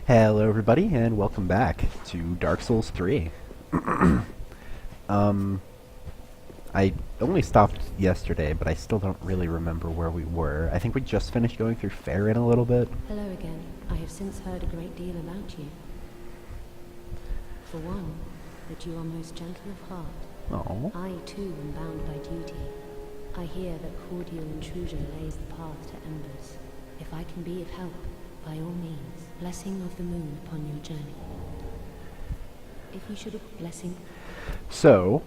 Hello everybody and welcome back to Dark Souls 3. um, I only stopped yesterday, but I still don't really remember where we were. I think we just finished going through Faerun a little bit. Hello again. I have since heard a great deal about you. For one, that you are most gentle of heart. Oh. I too am bound by duty. I hear that cordial intrusion lays the path to embers. If I can be of help, by all means, blessing of the moon upon your journey. If you should have blessing. So,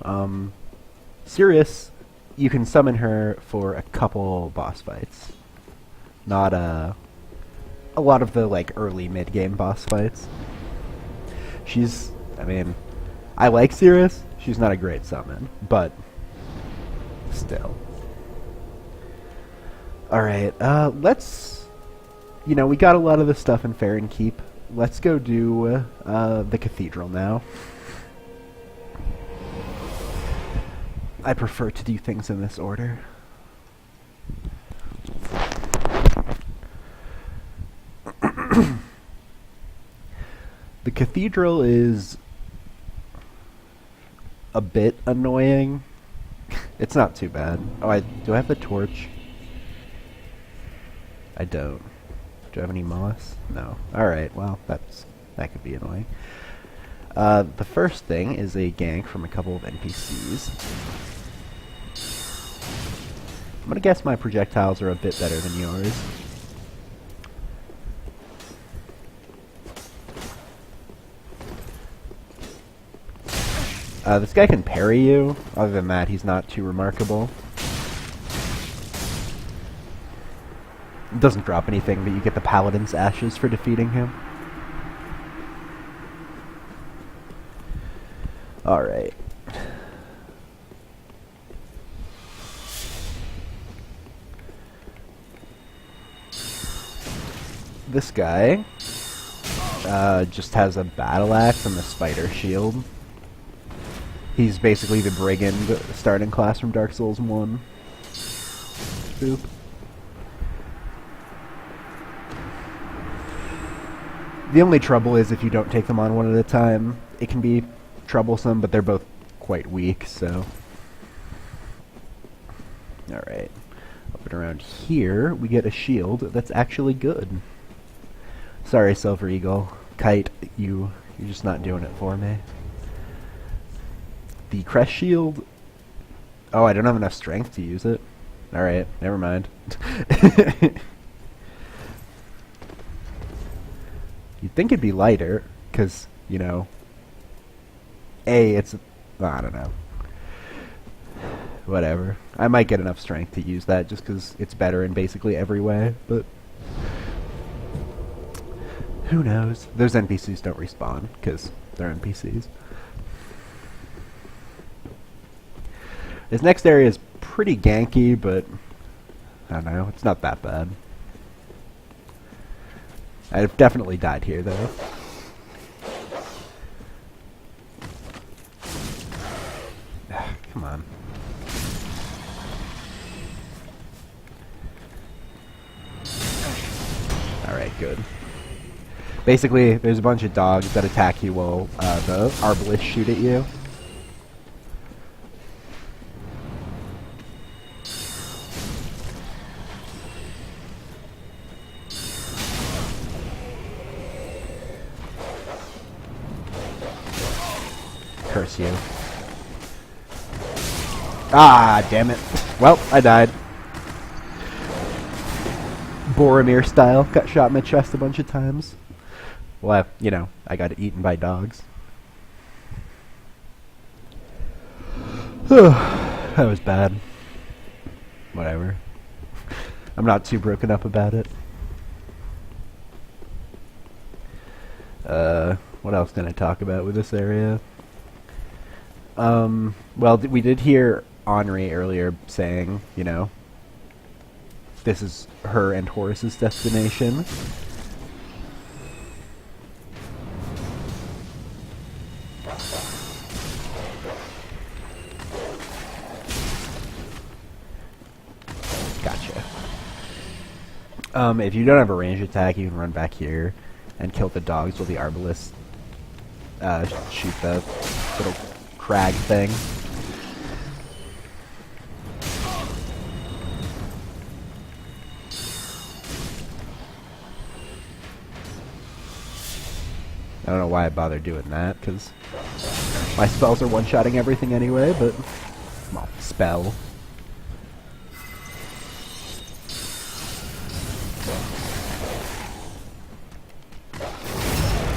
Sirius, you can summon her for a couple boss fights. Not a lot of the like early mid-game boss fights. I like Sirius. She's not a great summon, but still. Alright, we got a lot of the stuff in Faerun Keep. Let's go do the cathedral now. I prefer to do things in this order. The cathedral is a bit annoying. It's not too bad. Oh, do I have the torch? I don't. Do I have any moss? No. Alright, well, that could be annoying. The first thing is a gank from a couple of NPCs. I'm gonna guess my projectiles are a bit better than yours. This guy can parry you. Other than that, he's not too remarkable. It doesn't drop anything, but you get the Paladin's Ashes for defeating him. Alright. This guy just has a battle axe and the spider shield. He's basically the brigand starting class from Dark Souls 1. Boop. The only trouble is if you don't take them on one at a time, it can be troublesome, but they're both quite weak, so... Alright. Up and around here, we get a shield that's actually good. Sorry, Silver Eagle. Kite, you're just not doing it for me. The crest shield... Oh, I don't have enough strength to use it. Alright, never mind. You'd think it'd be lighter, because, you know... I don't know. Whatever. I might get enough strength to use that, just because it's better in basically every way, but... Who knows? Those NPCs don't respawn, because they're NPCs. This next area is pretty ganky, but I don't know, it's not that bad. I've definitely died here, though. Come on. Alright, good. Basically, there's a bunch of dogs that attack you while the arbalists shoot at you. Curse you. Ah, damn it. Well, I died. Boromir style. Got shot in the chest a bunch of times. Well, I got eaten by dogs. That was bad. Whatever. I'm not too broken up about it. What else can I talk about with this area? Well, we did hear Henri earlier saying, this is her and Horus's destination. Gotcha. If you don't have a range attack, you can run back here. and kill the dogs while the arbalists shoot the little crag thing. I don't know why I bother doing that, because my spells are one-shotting everything anyway, but... well, spell.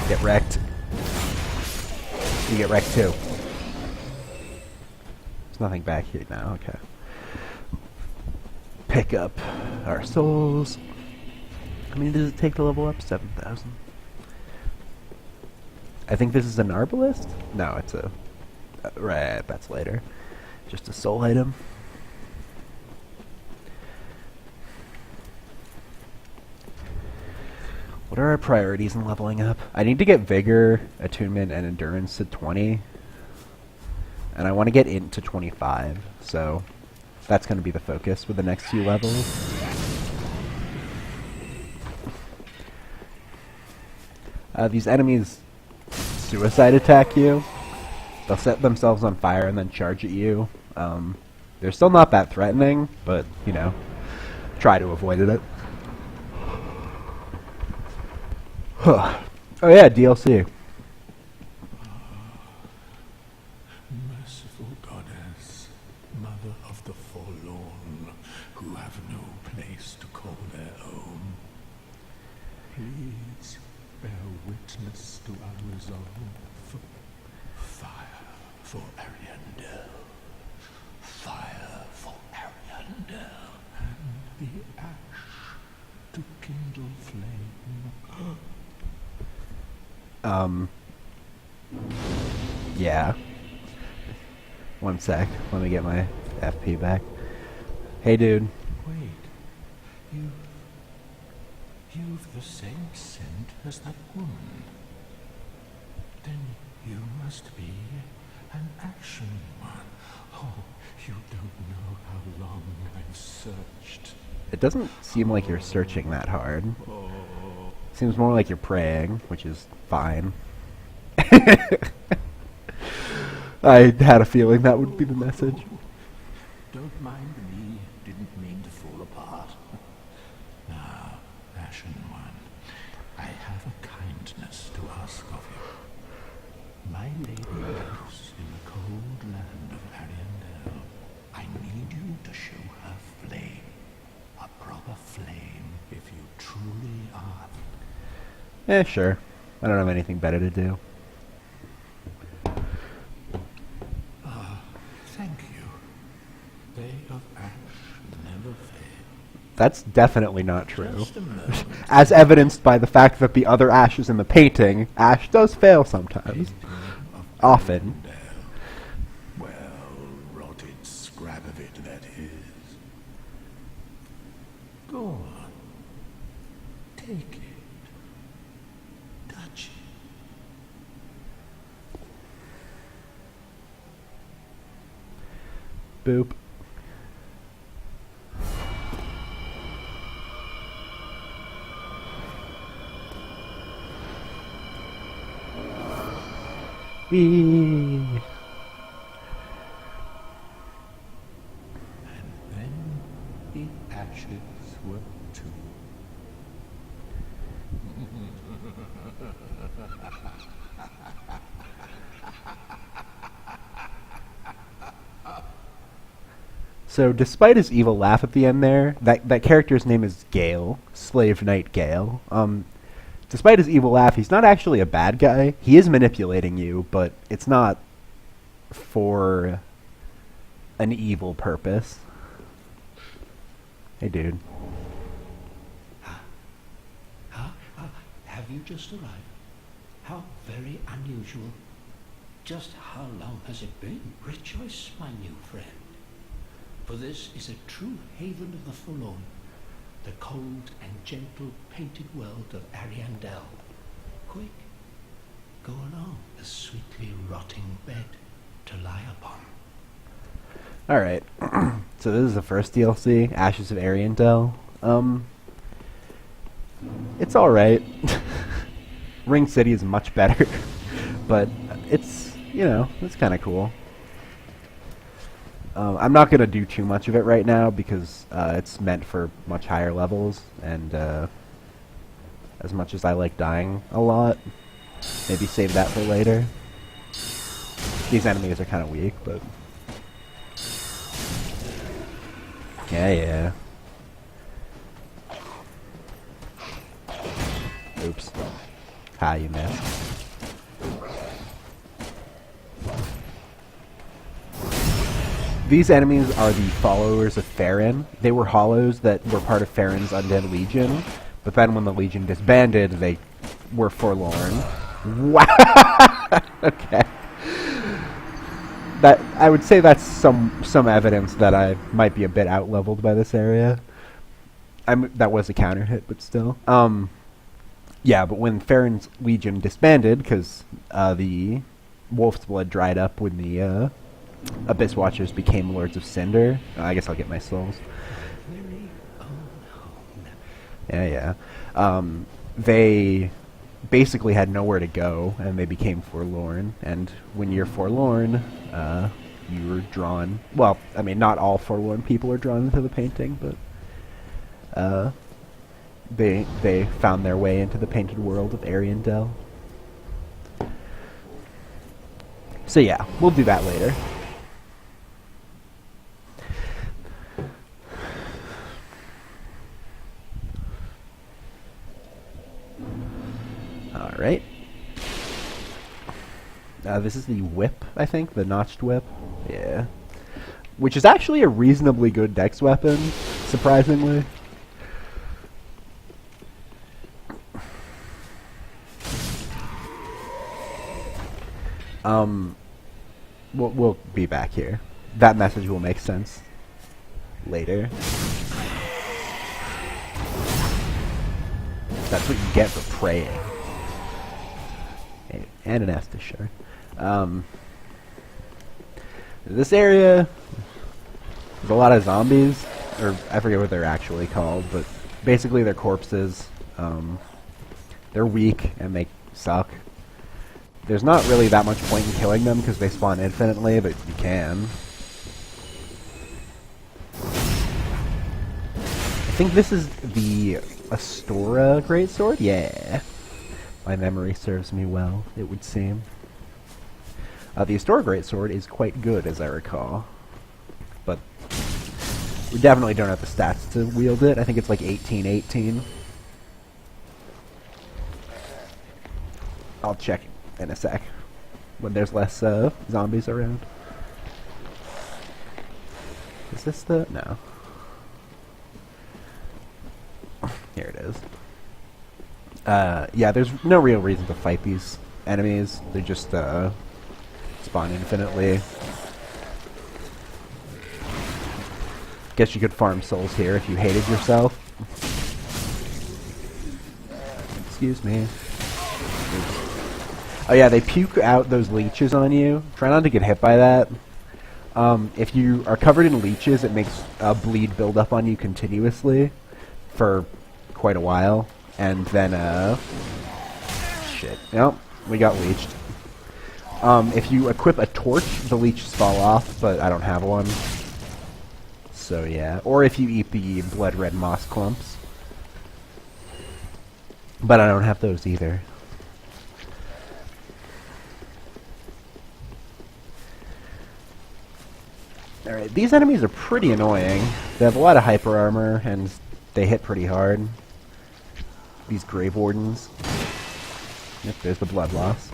Get wrecked. You get wrecked too. There's nothing back here now, okay. Pick up our souls. How many does it take to level up? 7,000. I think this is an arbalist? No, it's a... right, that's later. Just a soul item. What are our priorities in leveling up? I need to get Vigor, Attunement, and Endurance to 20. And I want to get Int to 25, so that's going to be the focus with the next few levels. These enemies suicide attack you. They'll set themselves on fire and then charge at you. They're still not that threatening, but, you know, try to avoid it. Oh yeah, DLC. Merciful goddess, mother of the forlorn, who have no place to call their own, please bear witness to our resolve. Fire for Ariandel. Fire for Ariandel. And the ash to kindle flame. Yeah. One sec. Let me get my FP back. Hey, dude. Wait. You've the same scent as that woman. Then you must be an action one. Oh, you don't know how long I've searched. It doesn't seem like you're searching that hard. Seems more like you're praying, which is fine. I had a feeling that would be the message. Don't mind me, didn't mean to fall apart. Now, Ashen One, I have a kindness to ask of you. My lady lives in the cold land of Ariandel. I need you to show her flame. A proper flame, if you truly are. Eh, sure. I don't have anything better to do. Thank you. Day of ash never fail. That's definitely not true. Just a moment. As evidenced by the fact that the other ashes in the painting, ash does fail sometimes. Often. Well, rotted scrap of it, that is. Go on. Take it. Touch it. Boop. Whee! And then the ashes were too. So, despite his evil laugh at the end there, that character's name is Gale, Slave Knight Gale. Despite his evil laugh, he's not actually a bad guy. He is manipulating you, but it's not for an evil purpose. Hey, dude. Have you just arrived? How very unusual. Just how long has it been? Rejoice, my new friend. For this is a true haven of the forlorn, the cold and gentle painted world of Ariandel. Quick, go along the sweetly rotting bed to lie upon. Alright. So this is the first DLC, Ashes of Ariandel. It's alright. Ring City is much better, but it's, you know, it's kind of cool. I'm not going to do too much of it right now because it's meant for much higher levels, and as much as I like dying a lot, maybe save that for later. These enemies are kind of weak, but... Yeah. Oops. Ha, you missed. These enemies are the followers of Farron. They were hollows that were part of Farron's Undead Legion, but then when the Legion disbanded, they were forlorn. Wow! Okay. That, I would say that's some evidence that I might be a bit out-leveled by this area. That was a counter hit, but still. Yeah, but when Farron's Legion disbanded, because the Wolf's Blood dried up when the Abyss Watchers became Lords of Cinder. I guess I'll get my souls. Yeah. They basically had nowhere to go, and they became forlorn. And when you're forlorn, you were drawn... Well, I mean, not all forlorn people are drawn into the painting, but they found their way into the painted world of Ariandel. So yeah, we'll do that later. Alright. This is the whip, I think, the notched whip. Yeah. Which is actually a reasonably good dex weapon, surprisingly. We'll be back here. That message will make sense later. That's what you get for praying. And an Estus shard. This area, there's a lot of zombies, or I forget what they're actually called, but basically they're corpses. They're weak and they suck. There's not really that much point in killing them because they spawn infinitely, but you can. I think this is the Astora Greatsword? Yeah. My memory serves me well, it would seem. The Astora Greatsword is quite good, as I recall. But we definitely don't have the stats to wield it. I think it's like 18-18. I'll check in a sec when there's less zombies around. Is this the... No. Here it is. Yeah, there's no real reason to fight these enemies. They just spawn infinitely. Guess you could farm souls here if you hated yourself. Excuse me. Oh yeah, they puke out those leeches on you. Try not to get hit by that. If you are covered in leeches, it makes a bleed build up on you continuously for quite a while. And then, shit. Yep, we got leeched. If you equip a torch, the leeches fall off, but I don't have one. So yeah. Or if you eat the blood red moss clumps. But I don't have those either. Alright, these enemies are pretty annoying. They have a lot of hyper armor, and they hit pretty hard. These Grave Wardens. Yep, there's the blood loss.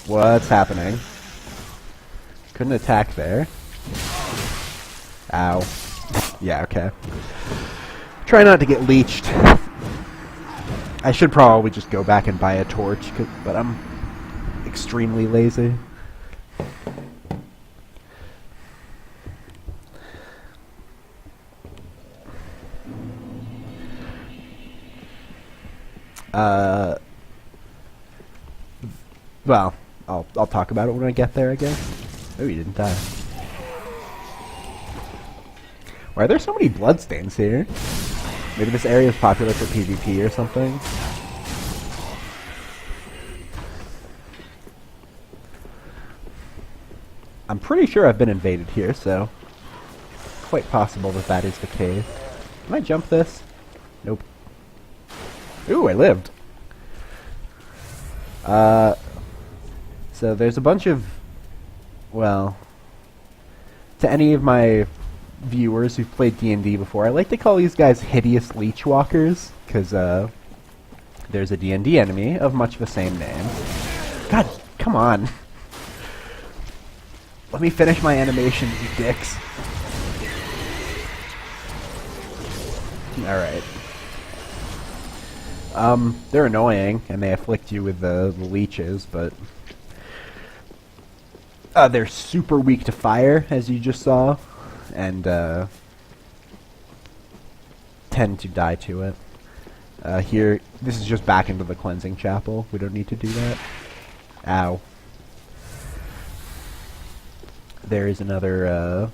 What's happening? Couldn't attack there. Ow. Yeah, okay. Try not to get leeched. I should probably just go back and buy a torch, but I'm extremely lazy. Well, I'll talk about it when I get there, I guess. Oh, you didn't die. Why are there so many bloodstains here? Maybe this area is popular for PvP or something. I'm pretty sure I've been invaded here, so quite possible that that is the case. Can I jump this? Nope. Ooh, I lived. So there's a bunch of, well, to any of my viewers who've played D&D before, I like to call these guys hideous leech walkers, because there's a D&D enemy of much the same name. God, come on. Let me finish my animation, you dicks. Alright. They're annoying, and they afflict you with the leeches, but they're super weak to fire, as you just saw, and tend to die to it. Here, this is just back into the cleansing chapel. We don't need to do that. Ow. There is another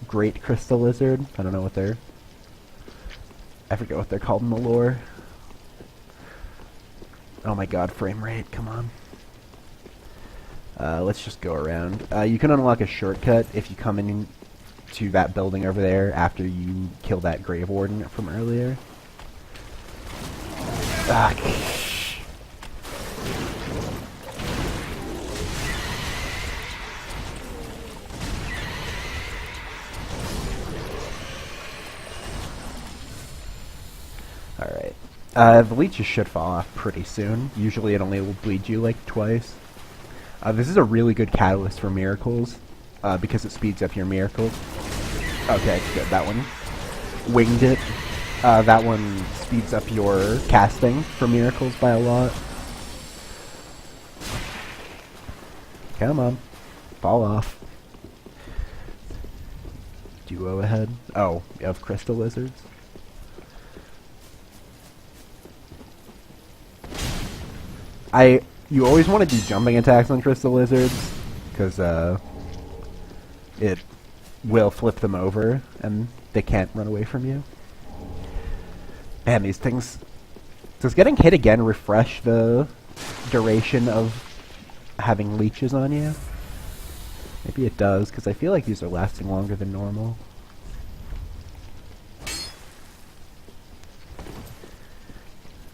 great crystal lizard. I don't know what they're... I forget what they're called in the lore. Oh my god, frame rate, come on. Let's just go around. You can unlock a shortcut if you come in to that building over there after you kill that Grave Warden from earlier. Alright. The leeches should fall off pretty soon. Usually it only will bleed you like twice. This is a really good catalyst for miracles, because it speeds up your miracles. Okay, good, that one winged it. That one speeds up your casting for miracles by a lot. Come on, fall off. Duo ahead. Oh, you have crystal lizards. You always want to do jumping attacks on crystal lizards, because it will flip them over, and they can't run away from you. Man, these things... Does getting hit again refresh the duration of having leeches on you? Maybe it does, because I feel like these are lasting longer than normal.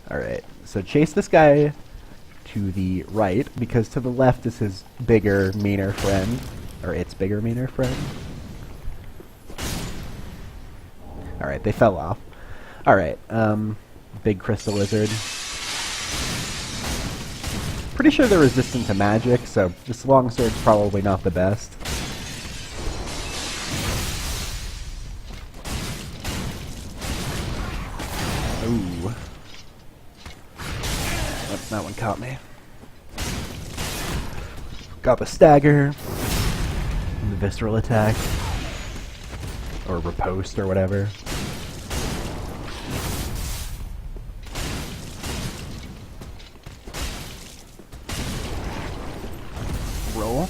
Alright, so chase this guy to the right, because to the left is his bigger, meaner friend. Or its bigger, meaner friend. Alright, they fell off. Alright, big crystal lizard. Pretty sure they're resistant to magic, so this longsword's probably not the best. Ooh. Oh, that one caught me. Got the stagger. And the visceral attack. Or riposte or whatever. Roll.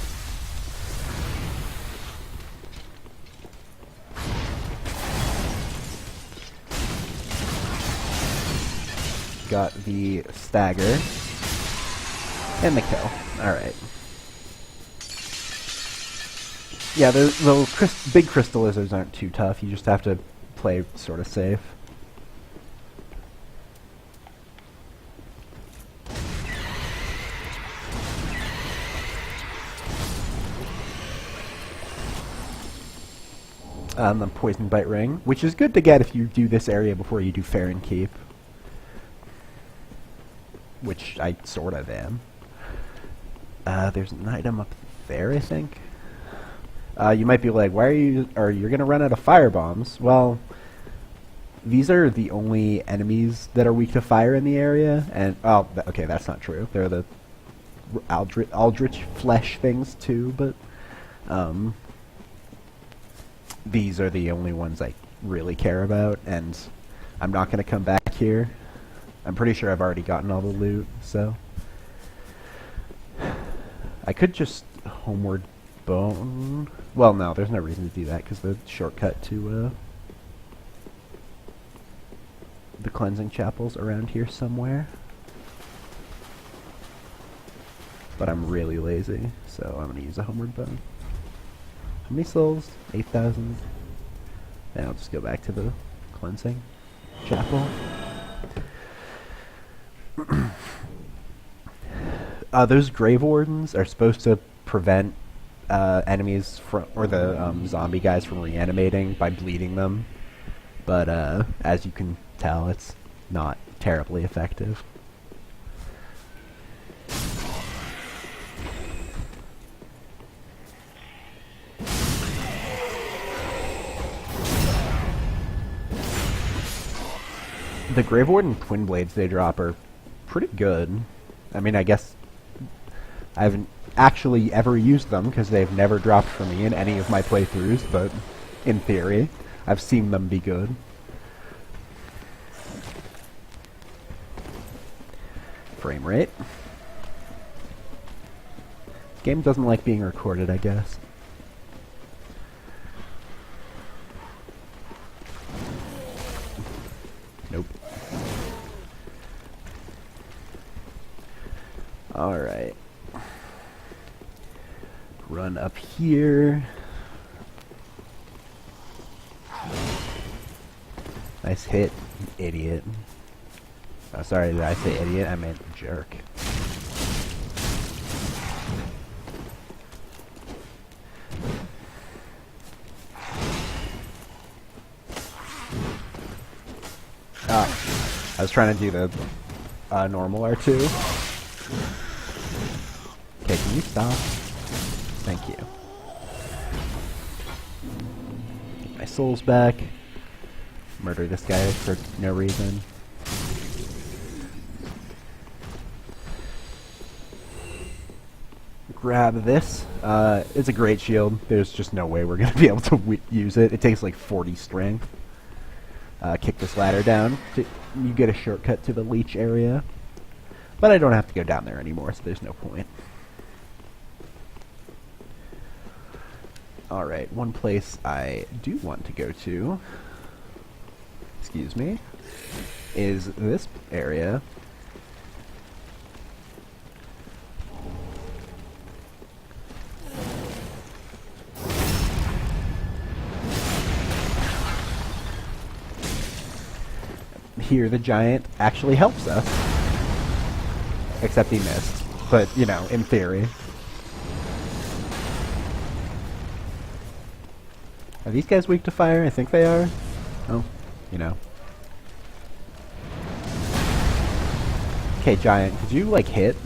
Got the stagger. And the kill. Alright. Yeah, the big crystal lizards aren't too tough. You just have to play sort of safe. The Poison Bite Ring, which is good to get if you do this area before you do Fair and Keep. Which I sort of am. There's an item up there, I think. You might be like, why are you're gonna run out of fire bombs? Well, these are the only enemies that are weak to fire in the area, and, oh, okay, that's not true. They're the Aldrich flesh things too, but, these are the only ones I really care about, and I'm not gonna come back here. I'm pretty sure I've already gotten all the loot, so... I could just homeward bone... Well, no, there's no reason to do that, because the shortcut to, the cleansing chapel's around here somewhere. But I'm really lazy, so I'm gonna use a homeward bow. How many souls? 8,000. And I'll just go back to the cleansing chapel. Those grave wardens are supposed to prevent enemies from, or the zombie guys from reanimating by bleeding them, but as you can tell, it's not terribly effective. The Grave Warden Twin Blades they drop are pretty good. I mean, I guess I haven't actually ever used them because they've never dropped for me in any of my playthroughs, but in theory, I've seen them be good. Frame rate. Game doesn't like being recorded, I guess. Nope. Alright. Run up here. Nice hit, you idiot. Oh, sorry, did I say idiot? I meant jerk. I was trying to do the normal R2. Okay, can you stop? Thank you. Get my souls back. Murder this guy for no reason. Grab this. It's a great shield. There's just no way we're going to be able to use it. It takes like 40 strength. Kick this ladder down. You get a shortcut to the leech area. But I don't have to go down there anymore, so there's no point. Alright, one place I do want to go to, excuse me, is this area. Here the giant actually helps us. Except he missed. But, you know, in theory. Are these guys weak to fire? I think they are. Oh, you know. Okay, giant, could you, like, hit?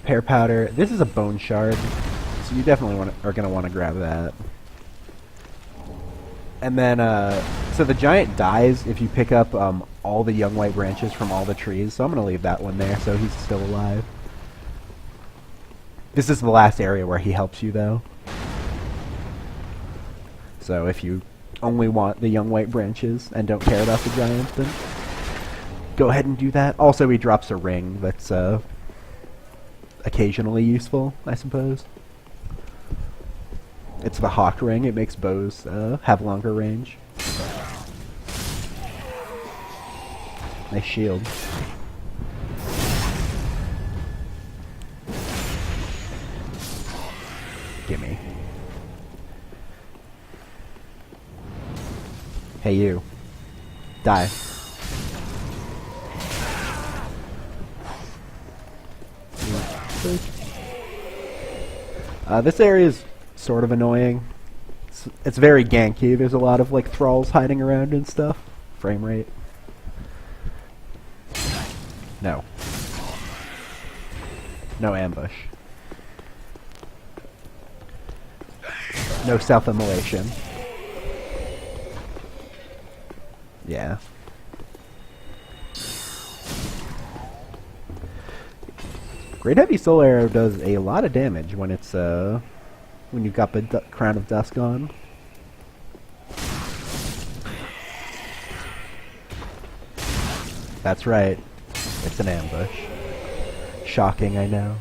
Pear powder. This is a bone shard. So you definitely are going to want to grab that. And then, so the giant dies if you pick up all the young white branches from all the trees. So I'm going to leave that one there so he's still alive. This is the last area where he helps you, though. So if you only want the young white branches and don't care about the giant, then go ahead and do that. Also, he drops a ring that's occasionally useful, I suppose. It's the hawk ring. It makes bows have longer range. Nice shield. Gimme. Hey you. Die. This area is sort of annoying. It's very ganky. There's a lot of like thralls hiding around and stuff. Frame rate. No. No ambush. No self-immolation. Yeah. Great Heavy Soul Arrow does a lot of damage when it's when you've got the Crown of Dusk on. That's right. It's an ambush. Shocking, I know.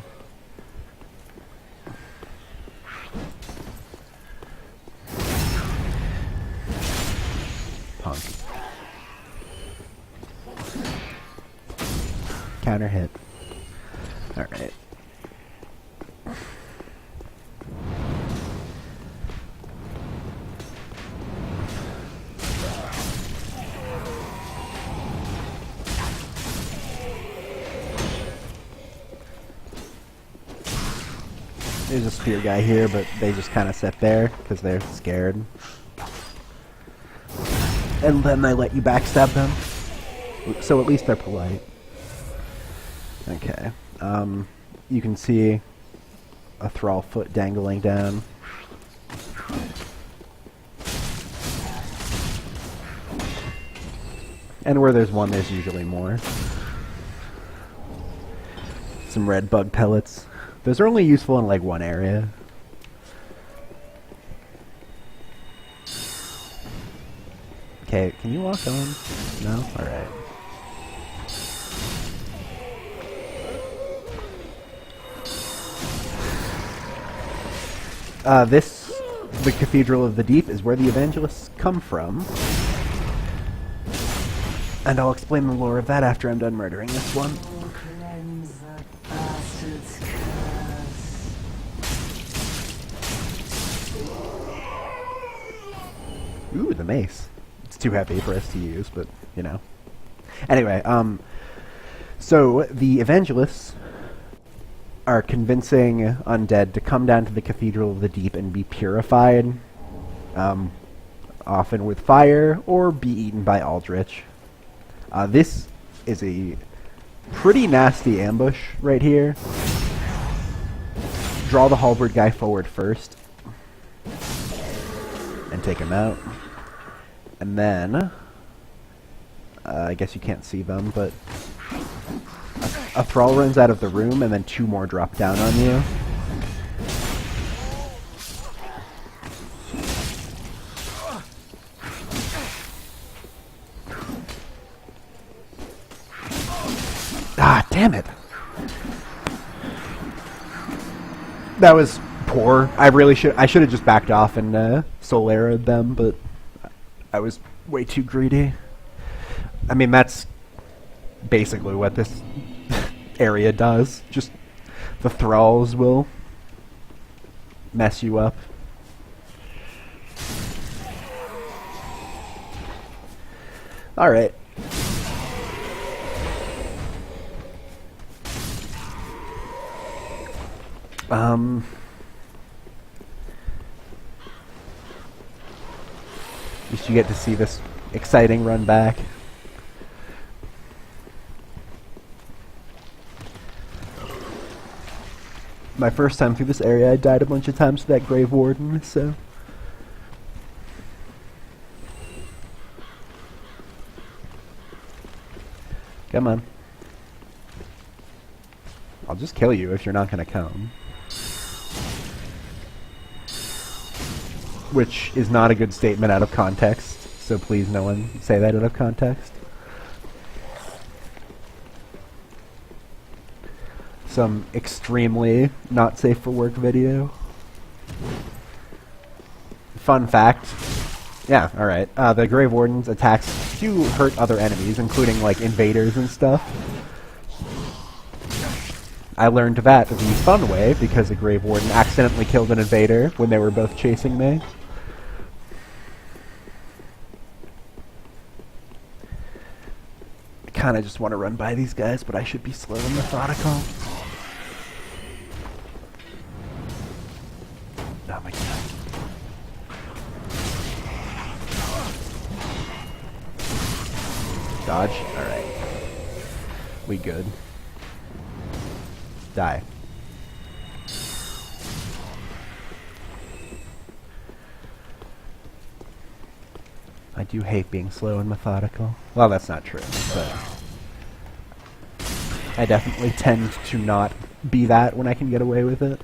punk. Counter hit. Alright. There's a spear guy here, but they just kind of sit there because they're scared. And then they let you backstab them. So at least they're polite. Okay. You can see a thrall foot dangling down. And where there's one, there's usually more. Some red bug pellets. Those are only useful in like one area. Okay, can you walk on? No? Alright. The Cathedral of the Deep, is where the Evangelists come from. And I'll explain the lore of that after I'm done murdering this one. Ooh, the mace. It's too heavy for us to use, but, you know. Anyway, so the Evangelists are convincing undead to come down to the Cathedral of the Deep and be purified, often with fire, or be eaten by Aldrich. This is a pretty nasty ambush right here. Draw the halberd guy forward first, and take him out. And then, I guess you can't see them, but a thrall runs out of the room, and then two more drop down on you. Ah, damn it! That was poor. I should have just backed off and soul arrowed them, but I was way too greedy. I mean, that's basically what this area does. Just the thralls will mess you up. Alright. At least you get to see this exciting run back. My first time through this area, I died a bunch of times to that Grave Warden, so... Come on. I'll just kill you if you're not gonna come. Which is not a good statement out of context, so please no one say that out of context. Some extremely not safe for work video. Fun fact. Yeah, alright. The Grave Warden's attacks do hurt other enemies, including like invaders and stuff. I learned that the fun way because the Grave Warden accidentally killed an invader when they were both chasing me. I kinda just want to run by these guys, but I should be slow and methodical. Oh my god. Dodge? Alright. We good. Die. I do hate being slow and methodical. Well, that's not true, but I definitely tend to not be that when I can get away with it.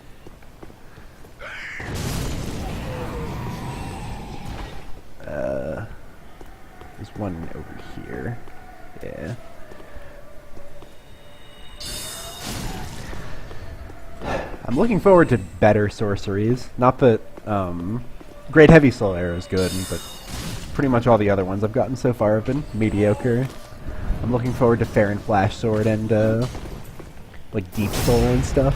There's one over here. Yeah. I'm looking forward to better sorceries. Not that, Great Heavy Soul Arrow is good, but pretty much all the other ones I've gotten so far have been mediocre. I'm looking forward to Fair and Flash Sword and, like, Deep Soul and stuff.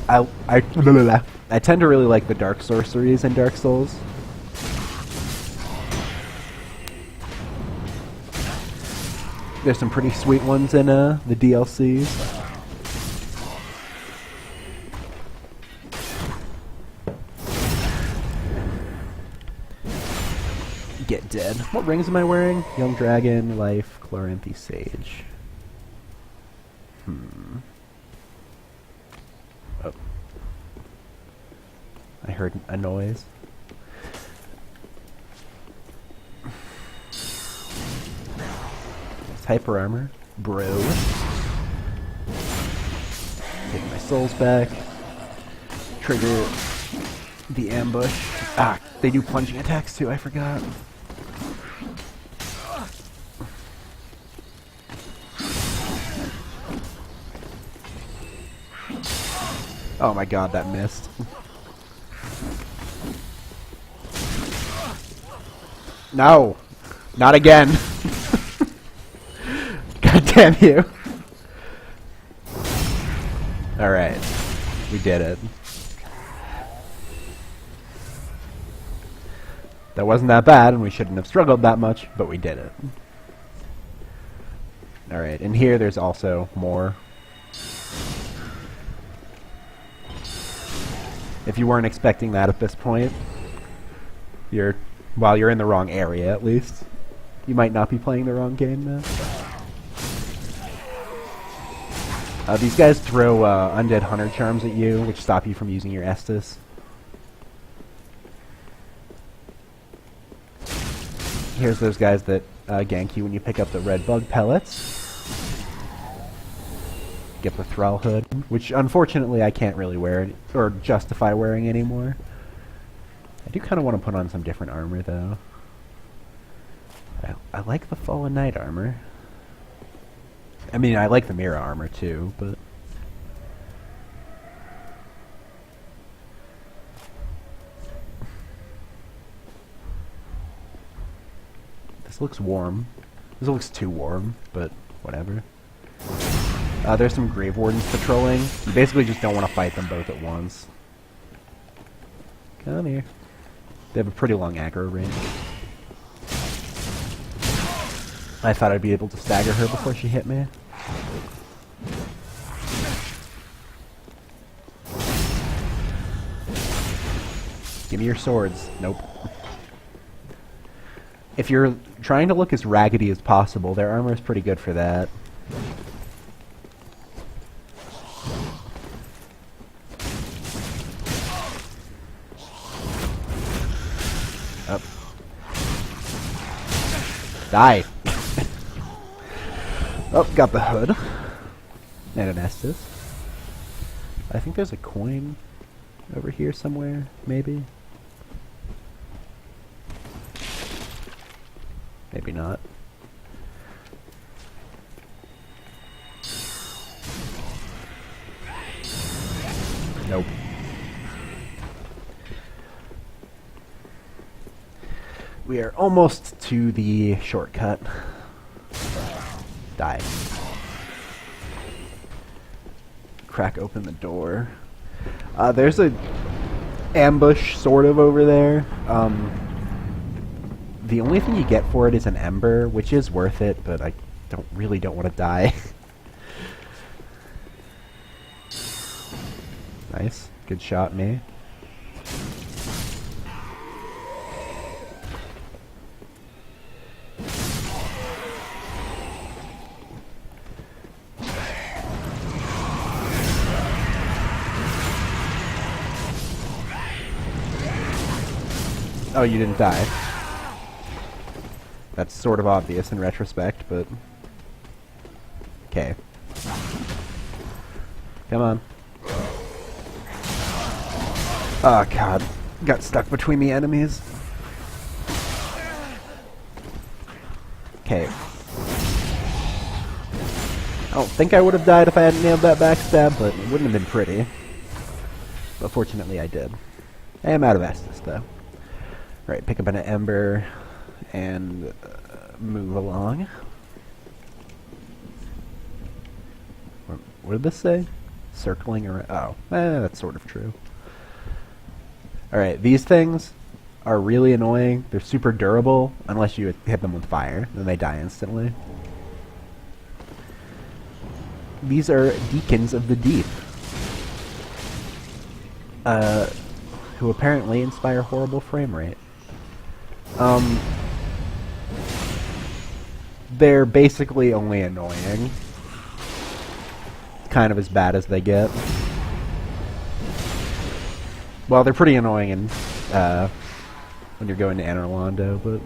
I tend to really like the dark sorceries in Dark Souls. There's some pretty sweet ones in the DLCs. Get dead. What rings am I wearing? Young Dragon, Life, Chloranthy, Sage. Oh. I heard a noise. Hyper armor. Bro. Taking my souls back. Trigger the ambush. Ah, they do plunging attacks too, I forgot. Oh my god, that missed. No! Not again! God damn you! Alright. We did it. That wasn't that bad, and we shouldn't have struggled that much, but we did it. Alright, and here there's also more. If you weren't expecting that at this point, while you're in the wrong area at least, you might not be playing the wrong game now. These guys throw undead hunter charms at you, which stop you from using your Estus. Here's those guys that gank you when you pick up the red bug pellets. Get the thrall hood, which unfortunately I can't really wear or justify wearing anymore. I do kind of want to put on some different armor though. I like the Fallen Knight armor. I mean, I like the Mira armor too, but this looks warm. This looks too warm, but whatever. There's some Grave Wardens patrolling. You basically just don't want to fight them both at once. Come here. They have a pretty long aggro range. I thought I'd be able to stagger her before she hit me. Give me your swords. Nope. If you're trying to look as raggedy as possible, their armor is pretty good for that. Up. Die! Oh, got the hood. And an Estus. I think there's a coin over here somewhere, maybe? Maybe not. Nope. We are almost to the shortcut. Die. Crack open the door. There's a ambush sort of over there. The only thing you get for it is an ember, which is worth it, but I really don't want to die. Nice. Good shot, me. Oh, you didn't die. That's sort of obvious in retrospect, but... Okay. Come on. Oh, God. Got stuck between the enemies. Okay. I don't think I would have died if I hadn't nailed that backstab, but it wouldn't have been pretty. But fortunately I did. I am out of Estus, though. Alright, pick up an Ember and move along. What did this say? Circling around. Oh, that's sort of true. Alright, these things are really annoying. They're super durable unless you hit them with fire. Then they die instantly. These are Deacons of the Deep. Who apparently inspire horrible frame rate. They're basically only annoying. Kind of as bad as they get. Well, they're pretty annoying in, when you're going to Anor Londo, but...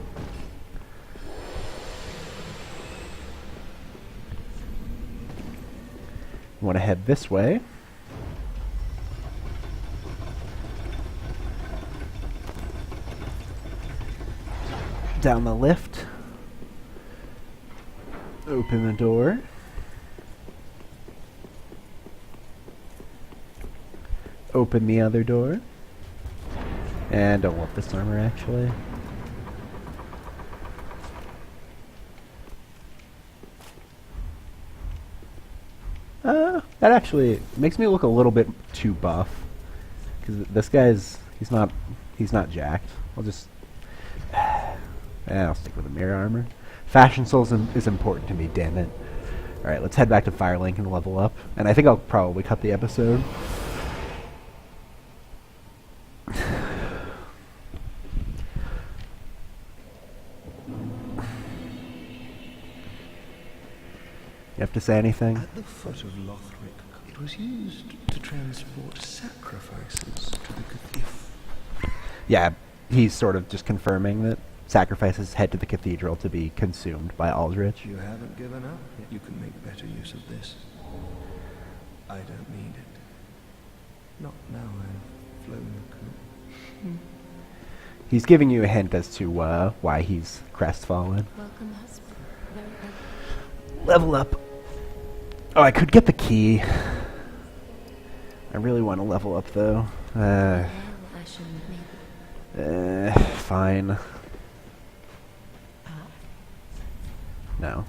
You want to head this way. Down the lift. Open the door. Open the other door. And don't want this armor, actually. That actually makes me look a little bit too buff. Because this guy's... He's not jacked. I'll just... I'll stick with the mirror armor. Fashion Souls is important to me, damn it. Alright, let's head back to Firelink and level up. And I think I'll probably cut the episode. You have to say anything? At the foot of Lothric, it was used to transport sacrifices to the cathedral. Yeah, he's sort of just confirming that sacrifices head to the cathedral to be consumed by Aldrich. You haven't given up, yet you can make better use of this. I don't need it. Not now I've flown the coop. He's giving you a hint as to why he's crestfallen. Welcome, husband. Very Level up. Oh, I could get the key. I really want to level up, though. Fine. No.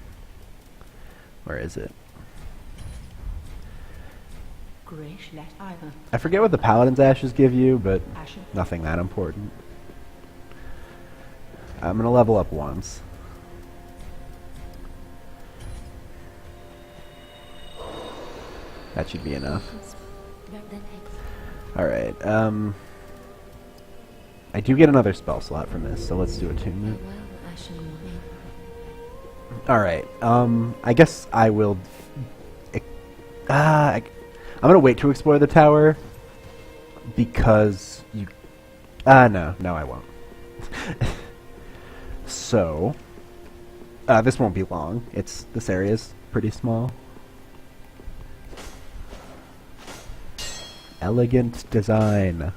Where is it? I forget what the Paladin's Ashes give you, but nothing that important. I'm gonna level up once. That should be enough. Alright, I do get another spell slot from this, so let's do attunement. Alright, I guess I will... I'm gonna wait to explore the tower, because you... no I won't. So, this won't be long. This area's pretty small. Elegant design.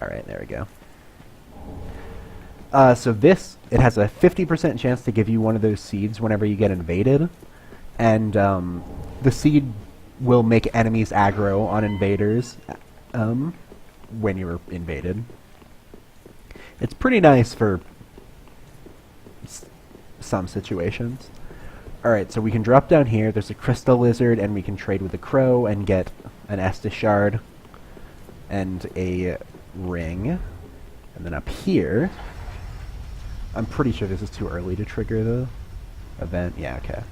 Alright, there we go. So this, it has a 50% chance to give you one of those seeds whenever you get invaded. And the seed will make enemies aggro on invaders when you're invaded. It's pretty nice for some situations. Alright, so we can drop down here. There's a crystal lizard, and we can trade with a crow and get an Estus shard and a ring. And then up here, I'm pretty sure this is too early to trigger the event. Yeah, okay.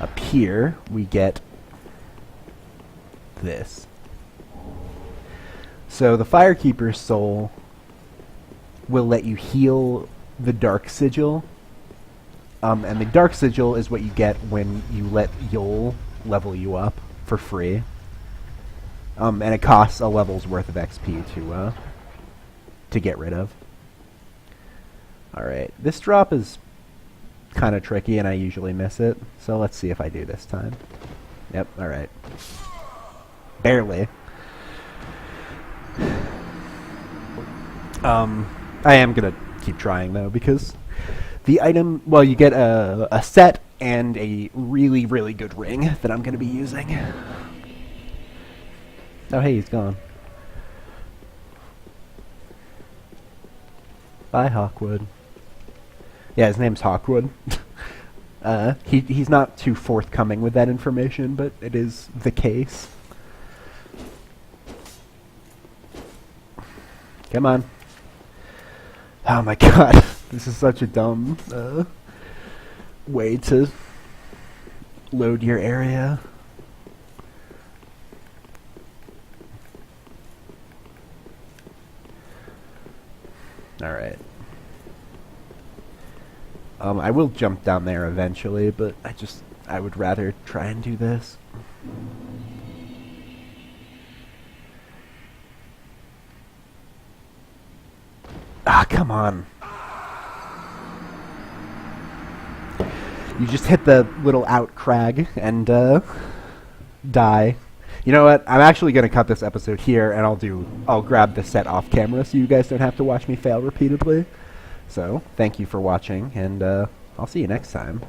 Up here, we get this. So the Firekeeper's Soul will let you heal the Dark Sigil. And the Dark Sigil is what you get when you let Yol level you up for free. And it costs a level's worth of XP to get rid of. Alright, this drop is kind of tricky and I usually miss it, so let's see if I do this time. Yep, alright. Barely. I am gonna keep trying though, because The item, well, you get a set and a really, really good ring that I'm going to be using. Oh, hey, he's gone. Bye, Hawkwood. Yeah, his name's Hawkwood. He's not too forthcoming with that information, but it is the case. Come on. Oh my god, this is such a dumb way to load your area. Alright. I will jump down there eventually, but I would rather try and do this. Ah, come on. You just hit the little out crag and die. You know what? I'm actually going to cut this episode here, and I'll grab the set off camera so you guys don't have to watch me fail repeatedly. So, thank you for watching, and I'll see you next time.